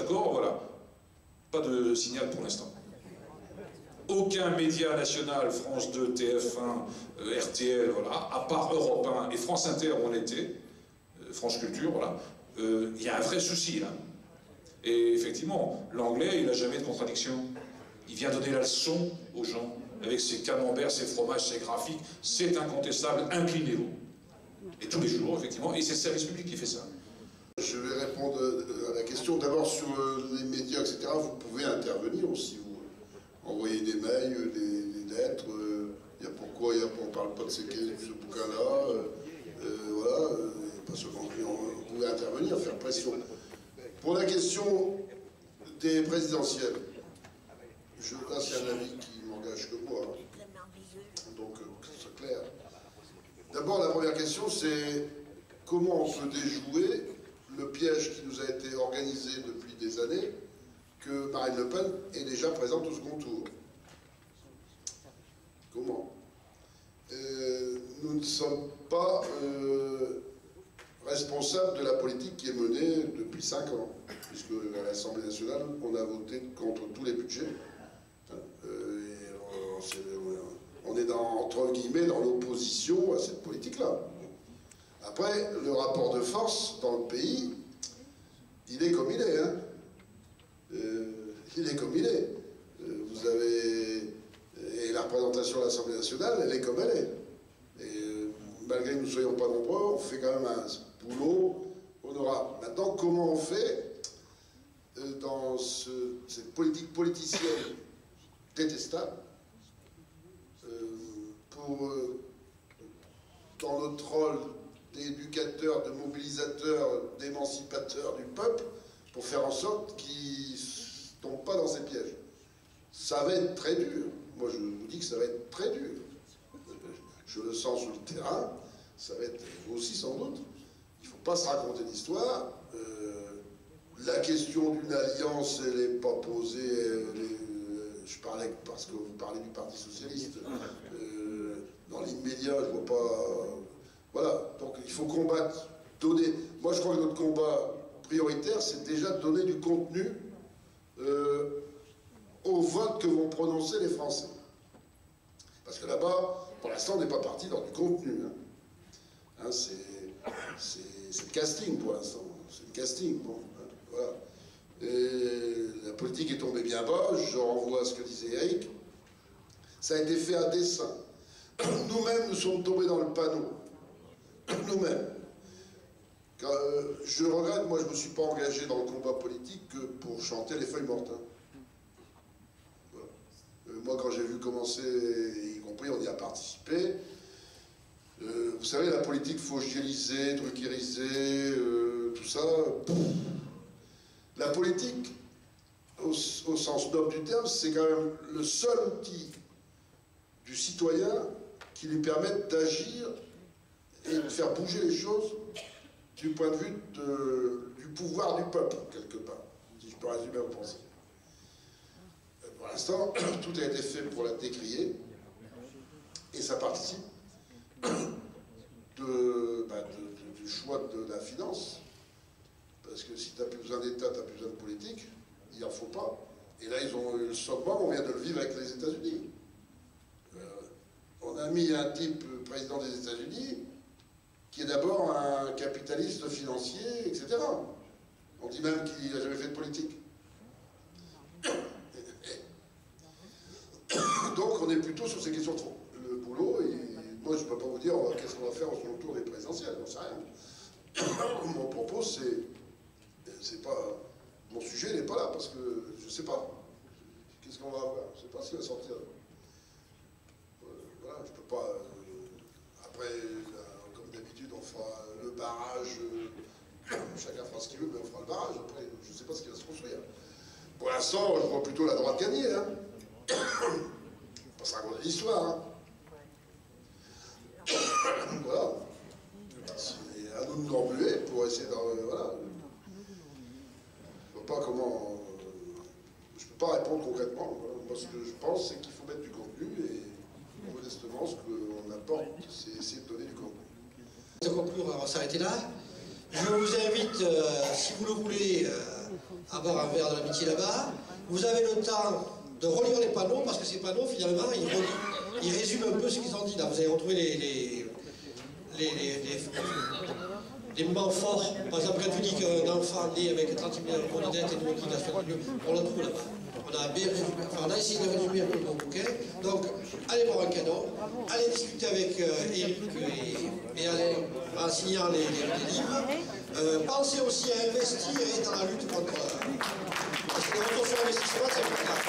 d'accord, voilà. Pas de signal pour l'instant. Aucun média national, France 2, TF1, RTL, voilà, à part Europe 1 et France Inter où on était, France Culture, voilà, il y a un vrai souci là. Et effectivement, l'anglais, il n'a jamais de contradiction. Il vient donner la leçon aux gens, avec ses camemberts, ses fromages, ses graphiques, c'est incontestable, inclinez-vous. Et tous les jours, effectivement, et c'est le service public qui fait ça. Je vais répondre à la question. D'abord, sur les médias, etc., vous pouvez intervenir aussi, vous envoyer des mails, des lettres. Pourquoi on ne parle pas de ce bouquin-là, voilà, pas seulement, vous pouvez intervenir, faire pression. Pour la question des présidentielles, là c'est un avis qui m'engage que moi, donc que ce soit clair. D'abord, la première question, c'est comment on peut déjouer le piège qui nous a été organisé depuis des années, que Marine Le Pen est déjà présente au second tour. Comment? Nous ne sommes pas responsables de la politique qui est menée depuis 5 ans, puisque à l'Assemblée nationale, on a voté contre tous les budgets. On est entre guillemets dans l'opposition à cette politique-là. Après, le rapport de force dans le pays, il est comme il est. Hein. Il est comme il est. Vous avez... Et la représentation de l'Assemblée nationale, elle est comme elle est. Et malgré que nous ne soyons pas nombreux, on fait quand même un boulot honorable. Maintenant, comment on fait dans cette politique politicienne détestable pour, dans notre rôle d'éducateur, de mobilisateur, d'émancipateur du peuple, pour faire en sorte qu'il ne tombe pas dans ces pièges. Ça va être très dur. Moi, je vous dis que ça va être très dur. Je le sens sur le terrain. Ça va être, vous aussi sans doute. Il ne faut pas se raconter d'histoire. La question d'une alliance, elle n'est pas posée. Je parlais parce que vous parlez du Parti Socialiste. Dans l'immédiat, je ne vois pas... Voilà. Donc, il faut combattre, donner... Moi, je crois que notre combat prioritaire, c'est déjà de donner du contenu au vote que vont prononcer les Français. Parce que là-bas, pour l'instant, on n'est pas parti dans du contenu. Hein, c'est le casting pour l'instant. C'est le casting. Bon, hein, voilà. Et la politique est tombée bien bas. Je renvoie à ce que disait Eric. Ça a été fait à dessein. Nous-mêmes, nous sommes tombés dans le panneau. Nous-mêmes. Je regrette, moi, je ne me suis pas engagé dans le combat politique que pour chanter les feuilles mortes. Hein. Moi, quand j'ai vu commencer, y compris, on y a participé. Vous savez, la politique fogiélisée, druckerisée, tout ça. La politique, au sens noble du terme, c'est quand même le seul outil du citoyen qui lui permette d'agir et de faire bouger les choses du point de vue du pouvoir du peuple, quelque part. Si je peux résumer vos pensées. Pour l'instant, tout a été fait pour la décrier, et ça participe du choix de la finance, parce que si tu n'as plus besoin d'État, tu n'as plus besoin de politique, il n'en faut pas. Et là, ils ont eu le summum, on vient de le vivre avec les États-Unis. On a mis un type président des États-Unis qui est d'abord un capitaliste financier, etc. On dit même qu'il n'a jamais fait de politique. Donc on est plutôt sur ces questions trop. Le boulot, moi je ne peux pas vous dire qu'est-ce qu'on va faire au second tour des présidentielles, j'en sais rien. Mon propos, c'est pas... Mon sujet n'est pas là, parce que je ne sais pas. Qu'est-ce qu'on va avoir? Je ne sais pas ce qui va sortir. Voilà, je ne peux pas... Après, comme d'habitude, on fera le barrage, chacun fera ce qu'il veut, mais on fera le barrage. Après, je ne sais pas ce qui va se construire. Pour l'instant, je vois plutôt la droite gagner, hein. Pas se raconter l'histoire, hein. Voilà. C'est à nous de nous remuer pour essayer de... Voilà. Je ne vois pas comment... Je ne peux pas répondre concrètement. Voilà. Moi, ce que je pense, c'est qu'il faut mettre du contenu et, modestement, ce qu'on apporte, c'est essayer de donner du contenu. De conclure, on va s'arrêter là. Je vous invite, si vous le voulez, à boire un verre de l'amitié là-bas. Vous avez le temps de relire les panneaux, parce que ces panneaux, finalement, ils résument un peu ce qu'ils ont dit. Là, vous avez retrouvé les moments forts. Par exemple, quand tu dis qu'un enfant né avec 30 000 euros de dette et une liquidation de lieu, on le trouve là-bas. On a bien résumé, enfin, on a essayé de résumer un peu mon bouquin. Donc, allez voir un cadeau, allez discuter avec Eric et Alain en signant les livres. Pensez aussi à investir dans la lutte contre... Parce que le retour sur investissement, c'est important.